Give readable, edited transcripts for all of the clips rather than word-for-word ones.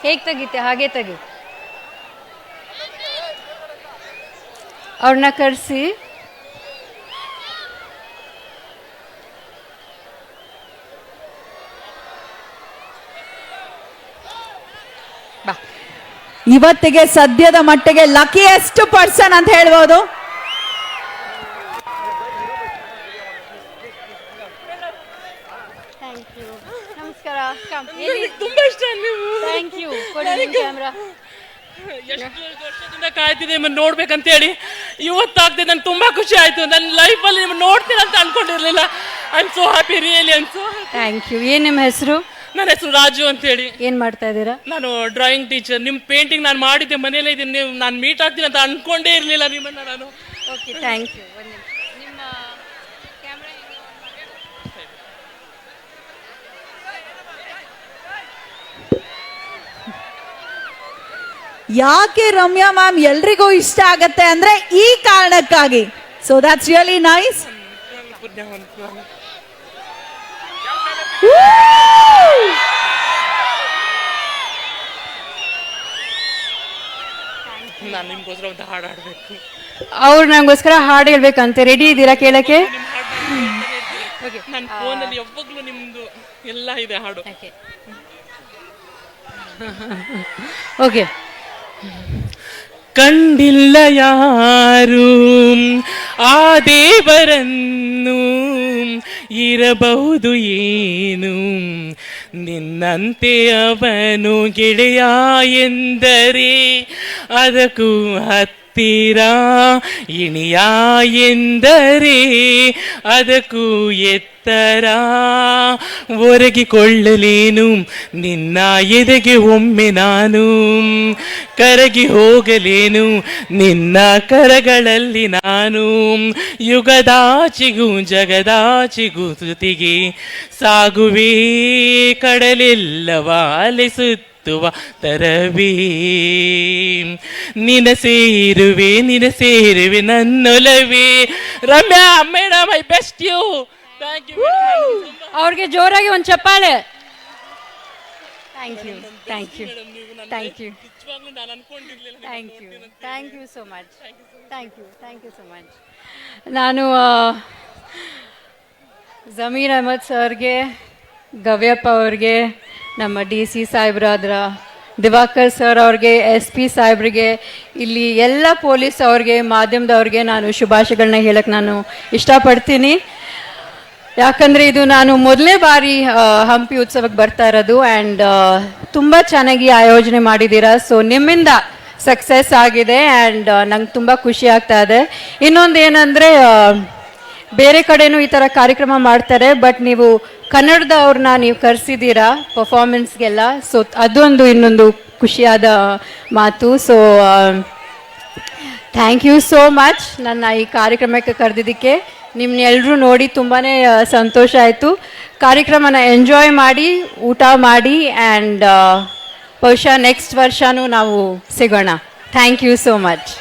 ಹೇಗೆ ತೆಗಿತೆ ಹಾಗೆ ತೆಗಿ. ಅವ್ರನ್ನ ಕರೆಸಿ. ಇವತ್ತಿಗೆ ಸದ್ಯದ ಮಟ್ಟಿಗೆ ಲಕಿಯೆಸ್ಟ್ ಪರ್ಸನ್ ಅಂತ ಹೇಳ್ಬೋದು. ನಮಸ್ಕಾರ. ತುಂಬಾ ಇಷ್ಟ ನೀವು. Thank you. ಕೊಡಿ ಕ್ಯಾಮ್ರಾ. ಎಷ್ಟು ವರ್ಷದಿಂದ ಕಾಯ್ತಿದ್ದೆ ನಿಮ್ಮನ್ನು ನೋಡ್ಬೇಕಂತ ಹೇಳಿ. ಇವತ್ತಾಗ್ತದೆ, ನಂಗೆ ತುಂಬಾ ಖುಷಿ ಆಯ್ತು. ನನ್ನ ಲೈಫಲ್ಲಿ ನಿಮ್ಮನ್ನು ನೋಡ್ತೀನಿ ಅಂತ ಅನ್ಕೊಂಡಿರ್ಲಿಲ್ಲ. I am so happy, really I am so happy. Thank you. ಏನು ನಿಮ್ಮ ಹೆಸರು? ನನ್ನ ಹೆಸರು ರಾಜು ಅಂತ ಹೇಳಿ. ಏನು ಮಾಡ್ತಾ ಇದ್ದೀರಾ? ನಾನು ಡ್ರಾಯಿಂಗ್ ಟೀಚರ್. ನಿಮ್ಮ ಪೇಂಟಿಂಗ್ ನಾನು ಮಾಡಿದ್ದೆ, ಮನೇಲೇ ಇದ್ದೀನಿ. ನೀವು ನಾನು ಮೀಟ್ ಆಗ್ತೀನಿ ಅಂತ ಅನ್ಕೊಂಡೇ ಇರಲಿಲ್ಲ ನಿಮ್ಮನ್ನು ನಾನು. Okay, thank you. ನಿಮ್ಮ ಕ್ಯಾಮ್ರಾ ಯಾಕೆ ರಮ್ಯಾ ಮ್ಯಾಮ್ ಎಲ್ರಿಗೂ ಇಷ್ಟ ಆಗತ್ತೆ ಅಂದ್ರೆ ಈ ಕಾರಣಕ್ಕಾಗಿ. So that's really nice. ನಾನು ನಿಮ್ಗೋಸ್ಕರ ಒಂದು ಹಾಡು ಹಾಡಬೇಕು. ಅವ್ರು ನಂಗೋಸ್ಕರ ಹಾಡು ಹೇಳ್ಬೇಕಂತೆ. ರೆಡಿ ಇದ್ದೀರಾ ಕೇಳಕ್ಕೆ? ನನ್ನ ಫೋನಲ್ಲಿ ಯಾವಾಗಲೂ ನಿಮ್ದು ಎಲ್ಲ ಇದೆ ಹಾಡು. ಓಕೆ. ಕಂಡಿಲ್ಲ ಯಾರು ಆ ದೇವರನ್ನು, ಇರಬಹುದು ಏನು ನಿನ್ನಂತೆ ಅವನು ಗೆಳೆಯ ಎಂದರೆ, ಅದಕ್ಕೂ ಹತ್ತಿರ ಇಣಿಯ ಎಂದರೆ, ಅದಕ್ಕೂ ಎತ್ತರ ಒರಗಿಕೊಳ್ಳಲೇನು ನಿನ್ನ ಎದೆಗೆ ಒಮ್ಮೆ ನಾನು, ಕರಗಿ ಹೋಗಲೇನು ನಿನ್ನ ಕರಗಳಲ್ಲಿ ನಾನು, ಯುಗದಾಚಿಗೂ ಜಗದಾಚಿಗೂ ತುತಿಗೆ ಸಾಗುವೆ ಕಡಲೆಲ್ಲವ ಅಲೆಸುತ್ತುವ ತರವೇ, ನಿನ ಸೇರುವೆ ನನ್ನೊಲವೇ. Ramya madam, I best you. Thank you. ಅವ್ರಿಗೆ ಜೋರಾಗಿ ಒಂದು ಚಪ್ಪಾಳೆ. Thank you. Thank you. Thank you. ನಾನು ಅನ್ಕೊಂಡಿರ್ಲಿಲ್ಲ. Thank you. Thank you so much. Thank you. Thank you so much. ನಾನು ಜಮೀರ್ ಅಹಮದ್ ಸರ್ಗೆ, ಗವ್ಯಪ್ಪ ಅವ್ರಿಗೆ, ನಮ್ಮ DC ಸಾಹೇಬ್ರಾದ್ರ ದಿವಾಕರ್ ಸರ್ ಅವ್ರಿಗೆ, SP ಸಾಹೇಬ್ರಿಗೆ, ಇಲ್ಲಿ ಎಲ್ಲ ಪೊಲೀಸ್ ಅವ್ರಿಗೆ, ಮಾಧ್ಯಮದವ್ರಿಗೆ ನಾನು ಶುಭಾಶಯಗಳನ್ನ ಹೇಳಕ್ಕೆ ನಾನು ಇಷ್ಟಪಡ್ತೀನಿ. ಯಾಕಂದರೆ ಇದು ನಾನು ಮೊದಲನೇ ಬಾರಿ ಹಂಪಿ ಉತ್ಸವಕ್ಕೆ ಬರ್ತಾ ಇರೋದು. ಆ್ಯಂಡ್ ತುಂಬ ಚೆನ್ನಾಗಿ ಆಯೋಜನೆ ಮಾಡಿದ್ದೀರಾ. ಸೊ ನಿಮ್ಮಿಂದ ಸಕ್ಸಸ್ ಆಗಿದೆ ಆ್ಯಂಡ್ ನಂಗೆ ತುಂಬ ಖುಷಿ ಆಗ್ತಾ ಇದೆ. ಇನ್ನೊಂದು ಏನಂದರೆ, ಬೇರೆ ಕಡೆನೂ ಈ ಥರ ಕಾರ್ಯಕ್ರಮ ಮಾಡ್ತಾರೆ, ಬಟ್ ನೀವು ಕನ್ನಡದವ್ರನ್ನ ನೀವು ಕರೆಸಿದ್ದೀರಾ ಪರ್ಫಾರ್ಮೆನ್ಸ್ಗೆಲ್ಲ. ಸೊ ಅದೊಂದು ಇನ್ನೊಂದು ಖುಷಿಯಾದ ಮಾತು. So thank you so much ನನ್ನ ಈ ಕಾರ್ಯಕ್ರಮಕ್ಕೆ ಕರೆದಿದ್ದಕ್ಕೆ. ನಿಮ್ಮನ್ನೆಲ್ಲರೂ ನೋಡಿ ತುಂಬಾ ಸಂತೋಷ ಆಯಿತು. ಕಾರ್ಯಕ್ರಮನ ಎಂಜಾಯ್ ಮಾಡಿ, ಊಟ ಮಾಡಿ, ಆ್ಯಂಡ್ ಬಹುಶಃ ನೆಕ್ಸ್ಟ್ ವರ್ಷನೂ ನಾವು ಸಿಗೋಣ. Thank you so much.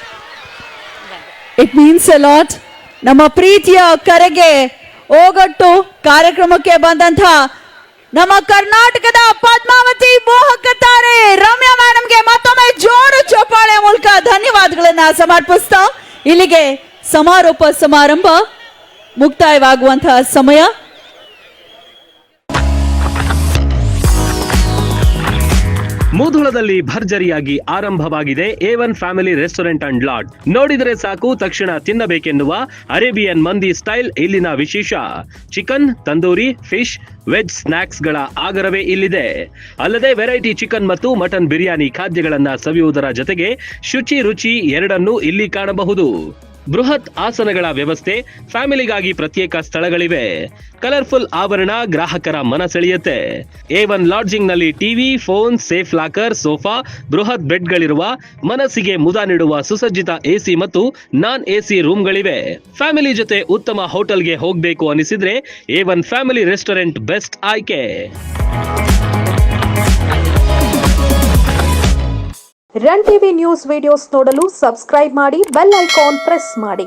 It means a lot. ನಮ್ಮ ಪ್ರೀತಿಯ ಕರೆಗೆ ಓಗಟ್ಟು ಕಾರ್ಯಕ್ರಮಕ್ಕೆ ಬಂದಂಥ ನಮ್ಮ ಕರ್ನಾಟಕದ ಪದ್ಮಾವತಿ ಮೋಹಕ ತಾರೆ ರಮ್ಯಾ ಮೇಡಮ್ಗೆ ಮತ್ತೊಮ್ಮೆ ಜೋರು ಚಪ್ಪಾಳೆ ಮೂಲಕ ಧನ್ಯವಾದಗಳನ್ನ ಸಮರ್ಪಿಸ್ತಾ ಇಲ್ಲಿಗೆ ಸಮಾರೋಪ ಸಮಾರಂಭ ಮುಕ್ತಾಯವಾಗುವಂತಹ ಸಮಯ. ಮುಧೋಳದಲ್ಲಿ ಭರ್ಜರಿಯಾಗಿ ಆರಂಭವಾಗಿದೆ A1 family restaurant and lodge. ನೋಡಿದರೆ ಸಾಕು ತಕ್ಷಣ ತಿನ್ನಬೇಕೆನ್ನುವ ಅರೇಬಿಯನ್ ಮಂದಿ ಸ್ಟೈಲ್ ಇಲ್ಲಿನ ವಿಶೇಷ. Chicken, tandoori, fish, veg snacks ಗಳ ಆಗರವೇ ಇಲ್ಲಿದೆ. ಅಲ್ಲದೆ ವೆರೈಟಿ ಚಿಕನ್ ಮತ್ತು ಮಟನ್ ಬಿರಿಯಾನಿ ಖಾದ್ಯಗಳನ್ನ ಸವಿಯುವುದರ ಜೊತೆಗೆ ಶುಚಿ ರುಚಿ ಎರಡನ್ನೂ ಇಲ್ಲಿ ಕಾಣಬಹುದು. ಬೃಹತ್ ಆಸನಗಳ ವ್ಯವಸ್ಥೆ, ಫ್ಯಾಮಿಲಿಗಾಗಿ ಪ್ರತ್ಯೇಕ ಸ್ಥಳಗಳಿವೆ. ಕಲರ್ಫುಲ್ ಆವರಣ ಗ್ರಾಹಕರ ಮನ ಸೆಳೆಯುತ್ತೆ. A1 ಲಾಡ್ಜಿಂಗ್ ನಲ್ಲಿ TV, phone, safe locker, sofa, ಬೃಹತ್ ಬೆಡ್ಗಳಿರುವ, ಮನಸ್ಸಿಗೆ ಮುದ ನೀಡುವ ಸುಸಜ್ಜಿತ AC ಮತ್ತು ನಾನ್ AC ರೂಮ್ಗಳಿವೆ. ಫ್ಯಾಮಿಲಿ ಜೊತೆ ಉತ್ತಮ ಹೋಟೆಲ್ಗೆ ಹೋಗಬೇಕು ಅನಿಸಿದ್ರೆ A1 ಫ್ಯಾಮಿಲಿ ರೆಸ್ಟೋರೆಂಟ್ ಬೆಸ್ಟ್ ಆಯ್ಕೆ. ರನ್ ಟಿವಿ ನ್ಯೂಸ್ ವಿಡಿಯೋಸ್ ನೋಡಲು ಸಬ್ಸ್ಕ್ರೈಬ್ ಮಾಡಿ, ಬೆಲ್ ಐಕಾನ್ ಪ್ರೆಸ್ ಮಾಡಿ.